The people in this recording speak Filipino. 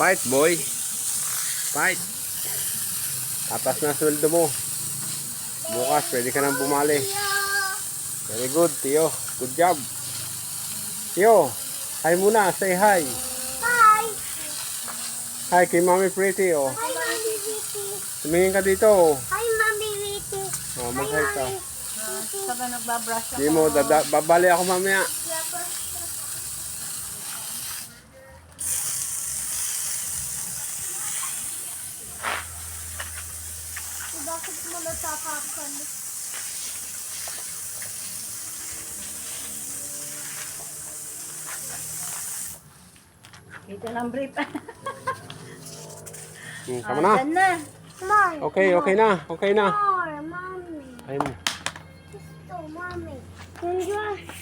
Fight, boy. Fight. Tatas na sweldo mo. Bukas, pwede ka nang bumali. Very good, Tio. Good job. Tio, hi muna. Say hi. Hi! Hi kay Mami Pretty, oh. Hi, Mami Witty! Tumingin ka dito, oh. Hi, Mami Witty! Oh, mag-hi ka. Saka nagbabrush ako. Di mo, babali ako mamaya. Bakit mo natakakan? Ito ng brief. Tama na. Dyan na. More! Okay, okay na. Okay na. More, Mommy! Ayun.